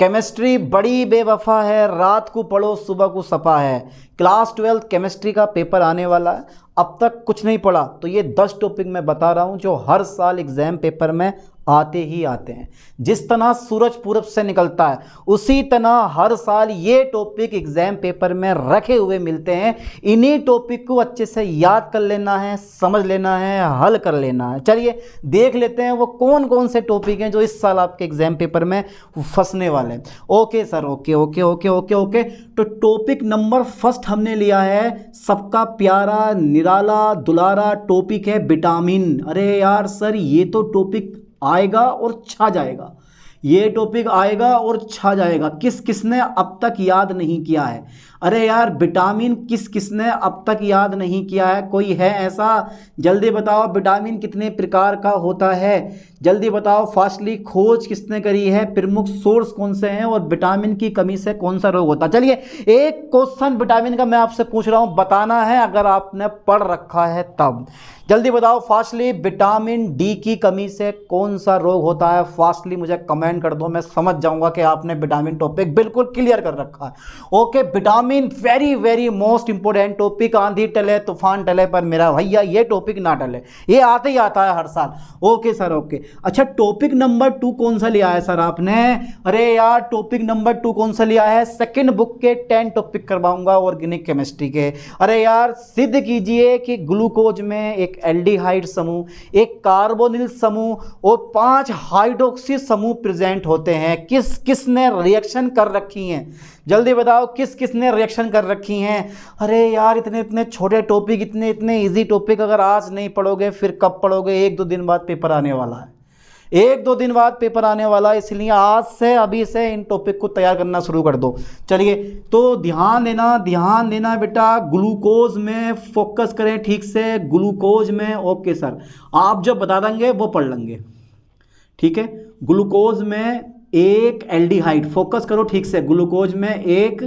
Chemistry बड़ी बेवफा है, रात को पढ़ो सुबह को सफा है। क्लास 12 केमिस्ट्री का पेपर आने वाला है, अब तक कुछ नहीं पढ़ा तो ये 10 टॉपिक मैं बता रहा हूँ जो हर साल एग्जाम पेपर में आते ही आते हैं। जिस तरह सूरज पूरब से निकलता है उसी तरह हर साल ये टॉपिक एग्जाम पेपर में रखे हुए मिलते हैं। इन्हीं टॉपिक को अच्छे से याद कर लेना है, समझ लेना है, हल कर लेना है। चलिए देख लेते हैं वो कौन कौन से टॉपिक हैं जो इस साल आपके एग्जाम पेपर में फंसने वाले हैं। Okay sir, okay okay okay okay okay. तो टॉपिक नंबर फर्स्ट हमने लिया है, सबका प्यारा निराला दुलारा टॉपिक है विटामिन। अरे यार सर ये तो टॉपिक आएगा और छा जाएगा, ये टॉपिक आएगा और छा जाएगा। किस किसने अब तक याद नहीं किया है? अरे यार विटामिन किस किसने अब तक याद नहीं किया है? कोई है ऐसा? जल्दी बताओ विटामिन कितने प्रकार का होता है, जल्दी बताओ। फास्टली खोज किसने करी है, प्रमुख सोर्स कौन से हैं और विटामिन की कमी से कौन सा रोग होता है? चलिए एक क्वेश्चन विटामिन का मैं आपसे पूछ रहा हूं, बताना है अगर आपने पढ़ रखा है तब। जल्दी बताओ फास्टली, विटामिन डी की कमी से कौन सा रोग होता है? फास्टली मुझे कमेंट कर दो, मैं समझ जाऊंगा कि आपने विटामिन टॉपिक बिल्कुल क्लियर कर रखा है। Okay, vitamin very very most important topic. आंधी टले तूफान टले पर मेरा भैया ये टॉपिक ना टले, ये आते ही आता है हर साल। Okay sir, okay. अच्छा टॉपिक नंबर 2 कौन सा लिया है सर आपने? अरे यार टॉपिक नंबर 2 कौन सा लिया है? सेकंड बुक के 10 टॉपिक करवाऊंगा ऑर्गेनिक केमिस्ट्री के। अरे यार सिद्ध कीजिए कि ग्लूकोज में एक एल्डिहाइड समूह, एक कार्बोनिल समूह और 5 हाइड्रोक्सी समूह प्रेजेंट होते हैं। किस किसने रिएक्शन कर रखी हैं? जल्दी बताओ किस किसने रिएक्शन कर रखी हैं? अरे यार इतने इतने छोटे टॉपिक, इतने इतने इजी टॉपिक अगर आज नहीं पढ़ोगे फिर कब पढ़ोगे? 1-2 दिन बाद पेपर आने वाला है, 1-2 दिन बाद पेपर आने वाला है, इसलिए आज से अभी से इन टॉपिक को तैयार करना शुरू कर दो। चलिए तो ध्यान देना बेटा, ग्लूकोज में फोकस करें ठीक से, ग्लूकोज में। ओके सर, आप जो बता देंगे वो पढ़ लेंगे, ठीक है। ग्लूकोज में एक एल्डिहाइड, फोकस करो ठीक से, ग्लूकोज में एक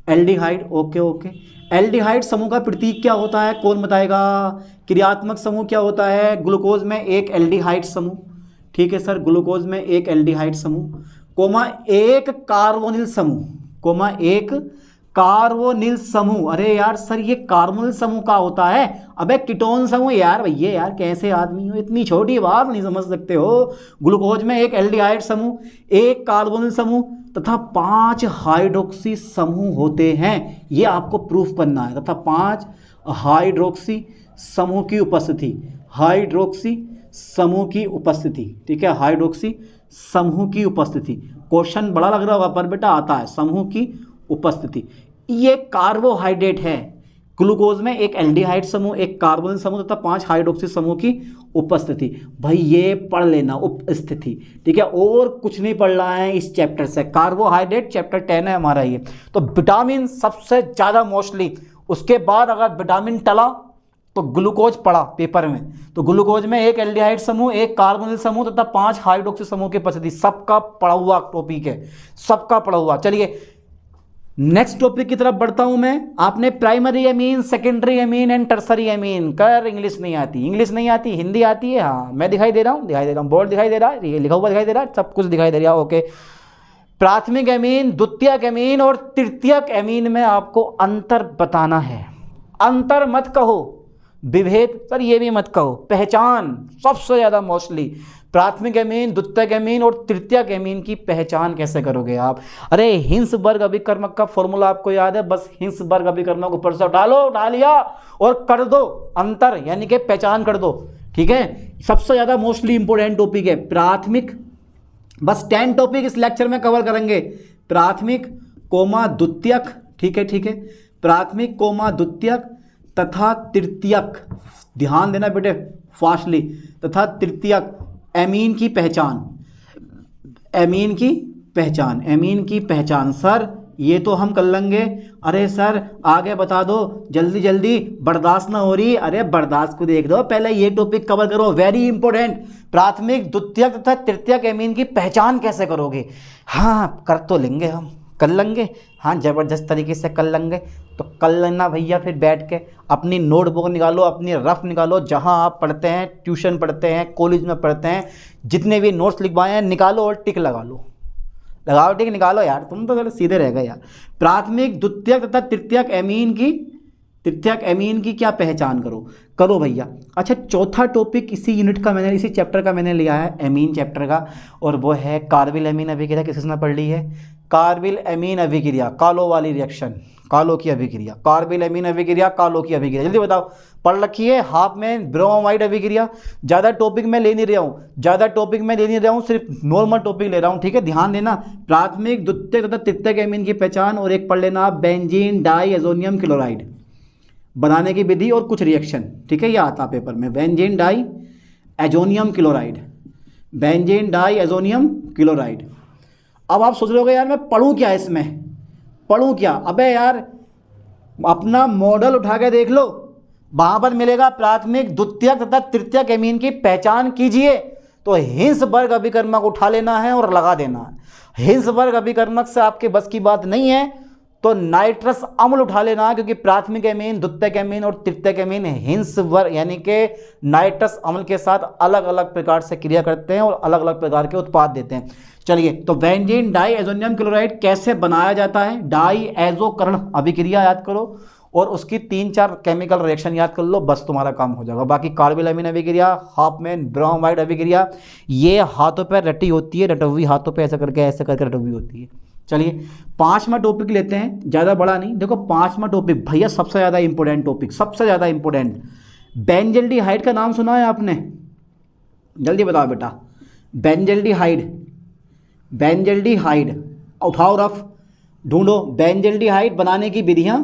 एल्डिहाइड। Okay okay. एल्डिहाइड समूह का प्रतीक क्या होता है, कौन बताएगा? क्रियात्मक समूह क्या होता है? ग्लूकोज में एक एल्डिहाइड समूह, ठीक है सर। ग्लूकोज में एक एल्डिहाइड समूह, कोमा एक कार्बोनिल समूह, कोमा एक कार्बोनिल समूह। अरे यार सर ये कार्बोनिल समूह का होता है? अबे कीटोन समूह यार। भैया यार कैसे आदमी हो, इतनी छोटी बात नहीं समझ सकते हो? ग्लूकोज में एक एल्डिहाइड समूह, एक कार्बोनिल समूह तथा 5 हाइड्रोक्सी समूह होते हैं, ये आपको प्रूफ करना है। तथा 5 हाइड्रोक्सी समूह की उपस्थिति, हाइड्रोक्सी समूह की उपस्थिति, ठीक है। हाइड्रोक्सी समूह की उपस्थिति, क्वेश्चन बड़ा लग रहा होगा पर बेटा आता है। समूह की उपस्थिति, ये कार्बोहाइड्रेट है। ग्लूकोज में एक एल्डिहाइड समूह, एक कार्बोनिल समूह तथा 5 हाइड्रोक्सी समूह की उपस्थिति। भाई ये पढ़ लेना, उपस्थिति, ठीक है। और कुछ नहीं पढ़ रहा है इस चैप्टर से। कार्बोहाइड्रेट चैप्टर 10 है हमारा ये। तो विटामिन सबसे ज़्यादा मोस्टली, उसके बाद अगर विटामिन टला तो ग्लूकोज पढ़ा पेपर में, तो ग्लूकोज में एक एल्डिहाइड समूह, एक कार्बोनिल समूह तथा 5 हाइड्रोक्सी समूह की उपस्थिति, सबका पढ़ा हुआ टॉपिक है, सबका पढ़ा हुआ। चलिए नेक्स्ट टॉपिक की तरफ बढ़ता हूं मैं। आपने primary amine, secondary amine and tertiary amine कर, इंग्लिश नहीं आती, इंग्लिश नहीं आती, हिंदी आती है। हाँ मैं दिखाई दे रहा हूँ, बोर्ड दिखाई दे रहा है, ये लिखा हुआ दिखाई दे रहा है, सब कुछ दिखाई दे रहा है। ओके, प्राथमिक एमीन, द्वितीयक एमीन और तृतीयक एमीन में आपको अंतर बताना है। अंतर मत कहो, विभेद सर ये भी मत कहो, पहचान सबसे ज़्यादा मोस्टली। प्राथमिक एमीन, द्वितीयक एमीन और तृतीयक एमीन की पहचान कैसे करोगे आप? अरे हिंसबर्ग अभिकर्मक का फॉर्मूला आपको याद है? बस हिंसबर्ग अभिकर्मक ऊपर से उठा लिया और कर दो अंतर, यानी कि पहचान कर दो, ठीक है। सबसे ज़्यादा मोस्टली इंपोर्टेंट टॉपिक है प्राथमिक। बस 10 टॉपिक इस लेक्चर में कवर करेंगे, प्राथमिक कोमा द्वितीयक, ठीक है, ठीक है। प्राथमिक कोमा द्वितीयक तथा तृतीयक, ध्यान देना बेटे फास्टली, तथा तृतीयक एमीन की पहचान, एमीन की पहचान, एमीन की पहचान। सर ये तो हम कर लेंगे। अरे सर आगे बता दो जल्दी जल्दी, बर्दाश्त ना हो रही। अरे बर्दाश्त को देख दो, पहले ये टॉपिक कवर करो, वेरी इंपॉर्टेंट। प्राथमिक, द्वितीयक तथा तृतीयक एमीन की पहचान कैसे करोगे? हाँ कर तो लेंगे, हम कर लेंगे, हाँ ज़बरदस्त तरीके से कर लेंगे। तो कर लेना भैया, फिर बैठ के अपनी नोटबुक निकालो, अपनी रफ निकालो, जहाँ आप पढ़ते हैं, ट्यूशन पढ़ते हैं, कॉलेज में पढ़ते हैं, जितने भी नोट्स लिखवाए हैं निकालो और टिक लगा लो, लगाओ ठीक, निकालो यार, तुम तो थोड़े सीधे रह गए यार। प्राथमिक, द्वितीयक तथा तृतीयक एमीन की क्या पहचान करो। करो भैया। अच्छा, चौथा टॉपिक इसी यूनिट का मैंने, इसी चैप्टर का मैंने लिया है, एमीन चैप्टर का, और वो है कार्बिल एमीन अभिक्रिया। किसने पढ़ ली है? कार्बिल एमीन अभिक्रिया, कालो वाली रिएक्शन, कालो की अभिक्रिया, कार्बिल एमीन अभिक्रिया, कालो की अभिक्रिया। जल्दी बताओ, पढ़ रखी है? हाफमैन ब्रोमाइड अभिक्रिया। ज़्यादा टॉपिक मैं ले नहीं रहा हूँ, सिर्फ नॉर्मल टॉपिक ले रहा हूँ, ठीक है, ध्यान देना। प्राथमिक, द्वितीयक तथा तृतीयक एमीन की पहचान, और एक पढ़ लेना आप बेंजीन डाई एजोनियम क्लोराइड बनाने की विधि और कुछ रिएक्शन, ठीक है, ये आता पेपर में, benzene diazonium chloride, benzene diazonium chloride. अब आप सोच रहे होगे यार मैं पढ़ूँ क्या इसमें, पढ़ूँ क्या? अबे यार अपना मॉडल उठा के देख लो, वहाँ पर मिलेगा प्राथमिक, द्वितीयक तथा तृतीयक एमीन की पहचान कीजिए। तो हिंसबर्ग अभिकर्मक उठा लेना है और लगा देना है। हिंसबर्ग अभिकर्मक से आपके बस की बात नहीं है तो नाइट्रस अम्ल उठा लेना, क्योंकि प्राथमिक एमीन, द्वितीयक एमीन और तृतीयक एमीन हिंसवर्ग यानी कि नाइट्रस अम्ल के साथ अलग अलग प्रकार से क्रिया करते हैं और अलग अलग प्रकार के उत्पाद देते हैं। चलिए, तो बेंजीन डाई एजोनियम क्लोराइड कैसे बनाया जाता है? डाई एजोकरण अभिक्रिया याद करो और उसकी 3-4 केमिकल रिएक्शन याद कर लो, बस तुम्हारा काम हो जाएगा। बाकी कार्बिल एमीन अभिक्रिया, हाफमैन ब्रोमाइड अभिक्रिया, ये हाथों पर रटी होती है, रटवी हाथों पर ऐसे करके रटवी होती है। चलिए, 5वां टॉपिक लेते हैं, ज़्यादा बड़ा नहीं। देखो 5वां टॉपिक भैया सबसे ज़्यादा इंपॉर्टेंट टॉपिक, सबसे ज़्यादा इंपॉर्टेंट। बेंजल्डिहाइड का नाम सुना है आपने? जल्दी बताओ बेटा। बेंजल्डिहाइड उठाओ, रफ ढूंढो। बेंजल्डिहाइड बनाने की विधियाँ,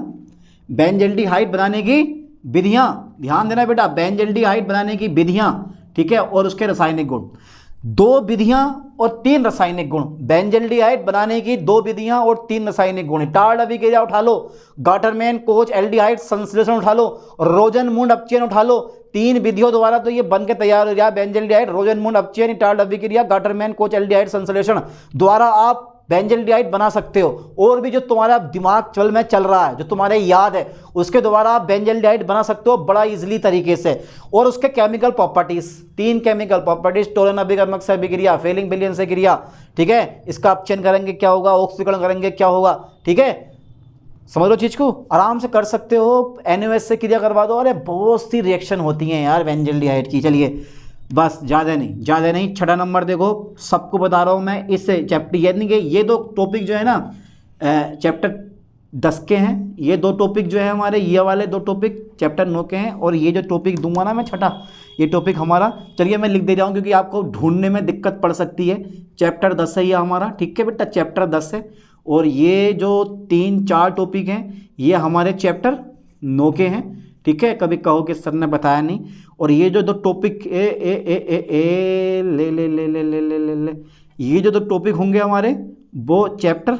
ध्यान देना बेटा, बेंजल्डिहाइड बनाने की विधियाँ, ठीक है, और उसके रासायनिक गुण। 2 विधियां और 3 रासायनिक गुण। बेंजल्डिहाइड बनाने की 2 विधियां और 3 रासायनिक गुण। टार्ड अभिक्रिया उठा लो, गाटरमैन कोच एल्डिहाइड संश्लेषण उठा लो, रोजनमुंड अपचयन उठा लो। 3 विधियों द्वारा तो ये बन के तैयार हो गया बेंजल्डिहाइड, रोजनमुंड अपचयन, टार्ड अभिक्रिया, गाटरमैन कोच एल्डिहाइड संश्लेषण द्वारा आप बेंजल्डिहाइड बना सकते हो। और भी जो तुम्हारा दिमाग में चल रहा है, जो तुम्हारे याद है, उसके द्वारा आप बेंजल्डिहाइड बना सकते हो बड़ा इजीली तरीके से। और उसके chemical properties, 3 chemical properties, Tollens अभिकर्मक से अभिक्रिया, फेलिंग विलियन से क्रिया, ठीक है, इसका अपचयन करेंगे क्या होगा, ऑक्सीकरण करेंगे क्या होगा, ठीक है, समझ लो चीज को, आराम से कर सकते हो। NaOH से क्रिया करवा दो, अरे बहुत सी रिएक्शन होती हैं यार बेंजल्डिहाइड की। चलिए बस, ज़्यादा नहीं। 6वां नंबर देखो, सबको बता रहा हूँ मैं इस चैप्टर, यानी कि ये 2 टॉपिक जो है ना चैप्टर 10 के हैं, ये 2 टॉपिक जो है हमारे, ये वाले 2 टॉपिक चैप्टर 9 के हैं, और ये जो टॉपिक दूंगा ना मैं 6, ये टॉपिक हमारा, चलिए मैं लिख दे रहा हूँ क्योंकि आपको ढूंढने में दिक्कत पड़ सकती है। चैप्टर 10 है ये हमारा, ठीक है बेटा, चैप्टर 10 है। और ये जो 3-4 टॉपिक हैं ये हमारे चैप्टर 9 के हैं, ठीक है। कभी कहो कि सर ने बताया नहीं। और ये जो 2 टॉपिक ले ये जो 2 टॉपिक होंगे हमारे वो चैप्टर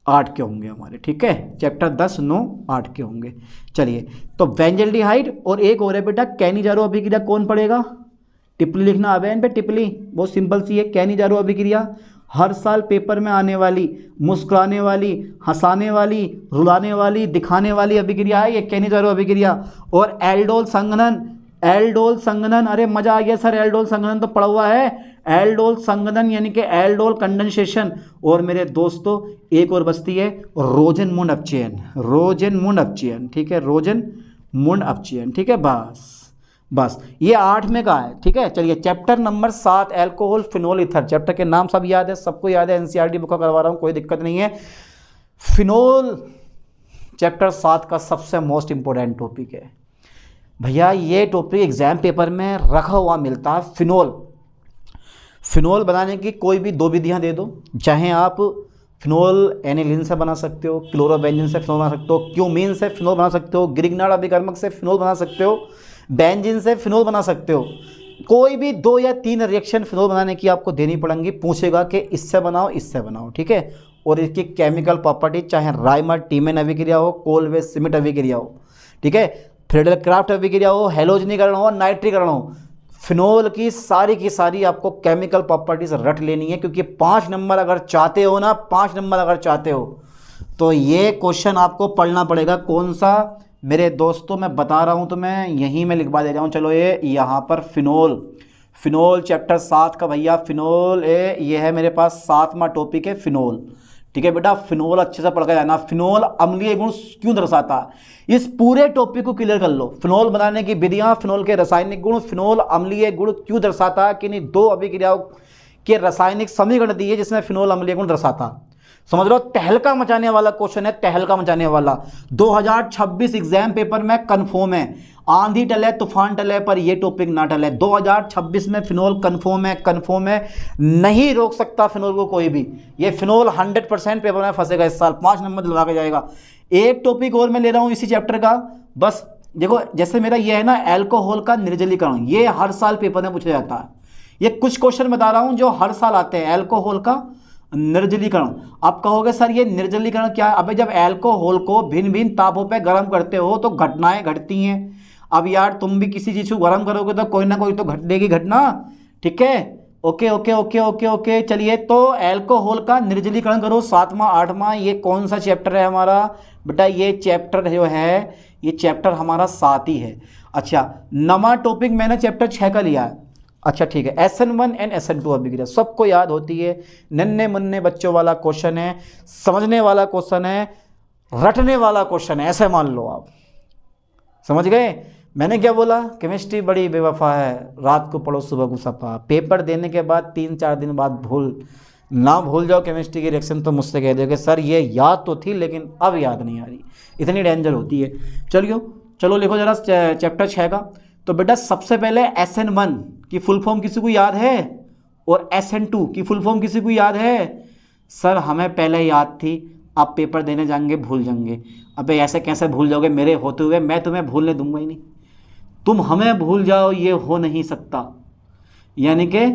8 के होंगे हमारे, ठीक है, चैप्टर 10, 9, 8 के होंगे। चलिए, तो बेंजल्डिहाइड और एक और है बेटा कैनिजारो अभिक्रिया, कौन पढ़ेगा? टिप्पणी लिखना आ इन पे, टिप्पणी बहुत सिंपल सी है। कैनिजारो अभिक्रिया हर साल पेपर में आने वाली, मुस्कुराने वाली, हंसाने वाली, रुलाने वाली, दिखाने वाली अभिक्रिया है ये कैनिजारो अभिक्रिया। और एल्डोल संघनन, अरे मजा आ गया सर, एल्डोल संघनन तो पढ़ा हुआ है। एल्डोल संघनन यानी कि एल्डोल कंडेंसेशन। और मेरे दोस्तों एक और बस्ती है रोजनमुंड अपचयन, ठीक है, रोजनमुंड अपचयन, ठीक है, बस ये 8 में का है, ठीक है। चलिए, chapter number 7 alcohol phenol ether, chapter के नाम सब याद है, सबको याद है, NCERT बुक का करवा रहा हूँ, कोई दिक्कत नहीं है। फिनोल चैप्टर 7 का सबसे मोस्ट इंपॉर्टेंट टॉपिक है भैया, ये टॉपिक एग्जाम पेपर में रखा हुआ मिलता है। फिनोल बनाने की कोई भी 2 विधियाँ दे दो, चाहे आप फिनोल एनिलीन से बना सकते हो, क्लोरोबेंजीन से फिनोल बना सकते हो, क्यूमीन से फिनोल बना सकते हो, ग्रिग्नार्ड अभिकर्मक से फिनोल बना सकते हो, बेंजीन से फिनोल बना सकते हो। कोई भी 2 या 3 रिएक्शन फिनोल बनाने की आपको देनी पड़ेंगी, पूछेगा कि इससे बनाओ, ठीक है। और इसकी केमिकल प्रॉपर्टी चाहे राइमर टीमेन अभिक्रिया हो, कोलवे सिमिट अभिक्रिया हो, ठीक है, फ्रेडल क्राफ्ट अभिक्रिया हो, हैलोजनीकरण हो, नाइट्रीकरण हो, फिनोल की सारी आपको केमिकल प्रॉपर्टीज रट लेनी है। क्योंकि 5 नंबर अगर चाहते हो तो ये क्वेश्चन आपको पढ़ना पड़ेगा। कौन सा मेरे दोस्तों, मैं बता रहा हूं तो मैं यहीं में लिखवा दे रहा हूं। चलो, ये यहाँ पर फिनोल चैप्टर 7 का भैया, फिनोल ये है मेरे पास 7वां टॉपिक है फिनोल। ठीक है बेटा, फिनोल अच्छे से पढ़ के जाना। फिनोल अम्लीय गुण क्यों दर्शाता है, इस पूरे टॉपिक को क्लियर कर लो। फिनोल बनाने की विधियां, फिनोल के रासायनिक गुण, फिनोल अम्लीय गुण क्यों दर्शाता है, कि नहीं 2 अभिक्रियाओं के रासायनिक समीकरण दिए जिसमें फिनोल अम्लीय गुण दर्शाता। समझ लो, तहलका मचाने वाला क्वेश्चन है, तहलका मचाने वाला। 2026 एग्जाम पेपर में कंफर्म है। आंधी टले तूफान टले पर ये टॉपिक ना टले। 2026 में फिनोल कंफर्म है, कंफर्म है, नहीं रोक सकता फिनोल को कोई भी। ये फिनोल 100% पेपर में फंसेगा इस साल, 5 नंबर दिलवा के जाएगा। एक टॉपिक और मैं ले रहा हूँ इसी चैप्टर का, बस देखो जैसे मेरा ये है ना अल्कोहल का निर्जलीकरण, ये हर साल पेपर में पूछा जाता है। ये कुछ क्वेश्चन बता रहा हूँ जो हर साल आते हैं। अल्कोहल का निर्जलीकरण, आप कहोगे सर ये निर्जलीकरण क्या है? अबे जब अल्कोहल को भिन्न भिन्न तापों पे गर्म करते हो तो घटनाएं घटती हैं। अब यार तुम भी किसी चीज़ को गर्म करोगे तो कोई ना कोई तो घटेगी घटना। ठीक है, okay okay okay okay okay. चलिए, तो अल्कोहल का निर्जलीकरण करो, 7वां 8वां। ये कौन सा चैप्टर है हमारा बेटा? ये चैप्टर जो है, ये चैप्टर हमारा 7 ही है। अच्छा, नवा टॉपिक मैंने चैप्टर 6 का लिया है। अच्छा ठीक है, SN1 एंड SN2 अभिक्रिया सबको याद होती है। नन्हे मुन्ने बच्चों वाला क्वेश्चन है, समझने वाला क्वेश्चन है, रटने वाला क्वेश्चन है, ऐसे मान लो आप। समझ गए मैंने क्या बोला? केमिस्ट्री बड़ी बेवफा है, रात को पढ़ो सुबह को सपा। पेपर देने के बाद 3-4 दिन बाद भूल जाओ केमिस्ट्री की रिएक्शन, तो मुझसे कह दोगे सर ये याद तो थी लेकिन अब याद नहीं आ रही। इतनी डेंजर होती है। चलो लिखो जरा चैप्टर 6 का। तो बेटा सबसे पहले SN1 की फुल फॉर्म किसी को याद है? और SN2 की फुल फॉर्म किसी को याद है? सर हमें पहले याद थी, आप पेपर देने जाएंगे भूल जाएंगे। अबे ऐसे कैसे भूल जाओगे मेरे होते हुए? मैं तुम्हें भूलने दूंगा ही नहीं। तुम हमें भूल जाओ ये हो नहीं सकता, यानी कि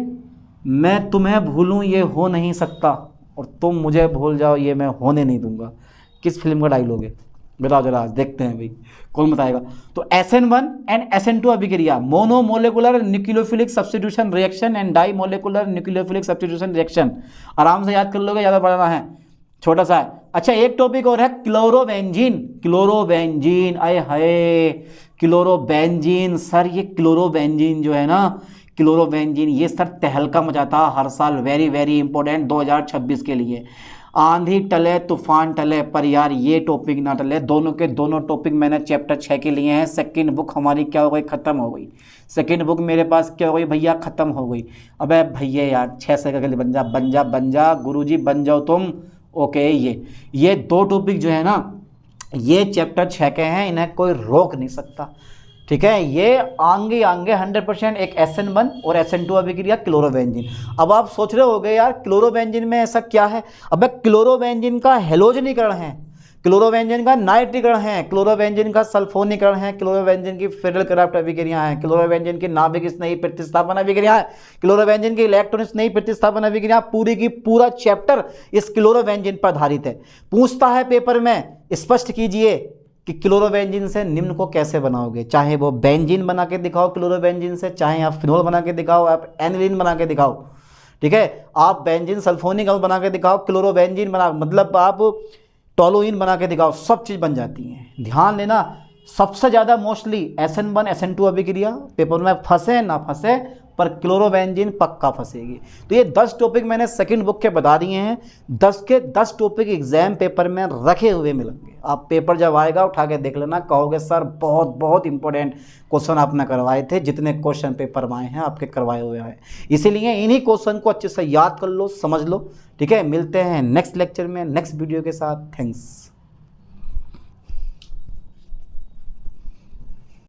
मैं तुम्हें भूलूं ये हो नहीं सकता, और तुम मुझे भूल जाओ ये मैं होने नहीं दूंगा। किस फिल्म का डायलॉग है बताओ जरा, आज देखते हैं भाई कौन बताएगा। तो SN1 एंड SN2 अभिक्रिया, monomolecular nucleophilic substitution reaction and dimolecular nucleophilic substitution reaction. आराम से याद कर लोगे, ज़्यादा पढ़ना है, छोटा सा है। अच्छा, एक टॉपिक और है क्लोरोबेंजीन। क्लोरोबेंजीन, आए हाय क्लोरोबेंजीन। सर ये क्लोरोबेंजीन जो है ना, क्लोरोबेंजीन ये सर तहलका मचाता हर साल। वेरी वेरी इंपॉर्टेंट 2026 के लिए। आंधी टले तूफान टले पर यार ये टॉपिक ना टले। दोनों के दोनों टॉपिक मैंने चैप्टर 6 के लिए हैं। सेकंड बुक हमारी क्या हो गई? ख़त्म हो गई। सेकंड बुक मेरे पास क्या हो गई भैया? ख़त्म हो गई। अबे भैया यार 6 सेकंड के लिए बन जा गुरुजी, बन जाओ तुम। ओके, ये 2 टॉपिक जो है ना, ये चैप्टर 6 के हैं, इन्हें कोई रोक नहीं सकता। ठीक है, ये आगे 100% एक SN1 और SN2 अभिक्रिया क्लोरोबेंजीन। अब आप सोच रहे होगे यार क्लोरोबेंजीन में ऐसा क्या है? अबे क्लोरोबेंजीन का हेलोजनीकरण है, क्लोरोबेंजीन का नाइट्रीकरण है, क्लोरोबेंजीन का सल्फोनीकरण है, क्लोरोबेंजीन की फेडरल क्राफ्ट अभिक्रिया है, क्लोरोबेंजीन की नाभिक स्नेही प्रतिस्थापन अभिक्रिया है, क्लोरोबेंजीन की इलेक्ट्रॉन स्नेही प्रतिस्थापन अभिक्रिया। पूरी की पूरा चैप्टर इस क्लोरोबेंजीन पर आधारित है। पूछता है पेपर में, स्पष्ट कीजिए कि क्लोरोबेंजीन से निम्न को कैसे बनाओगे। चाहे वो बेंजीन बना के दिखाओ क्लोरोबेंजीन से, चाहे आप फिनोल बना के दिखाओ, आप एनिलीन बना के दिखाओ। ठीक है, आप बेंजीन सल्फोनिक अम्ल बना के दिखाओ, क्लोरोबेंजीन बना मतलब आप टोलुइन बना के दिखाओ, सब चीज़ बन जाती हैं। ध्यान देना, सबसे ज़्यादा मोस्टली SN1 SN2 अभिक्रिया पेपर में फंसे ना फंसे, पर क्लोरोबेंजीन पक्का फंसेगी। तो ये 10 टॉपिक मैंने सेकंड बुक के बता दिए हैं। 10 के 10 टॉपिक एग्जाम पेपर में रखे हुए मिलेंगे। आप पेपर जब आएगा उठा के देख लेना, कहोगे सर बहुत बहुत इंपॉर्टेंट क्वेश्चन आपने करवाए थे। जितने क्वेश्चन पेपर में आए हैं आपके करवाए हुए हैं, इसीलिए इन्हीं क्वेश्चन को अच्छे से याद कर लो, समझ लो। ठीक है, मिलते हैं नेक्स्ट लेक्चर में नेक्स्ट वीडियो के साथ। थैंक्स।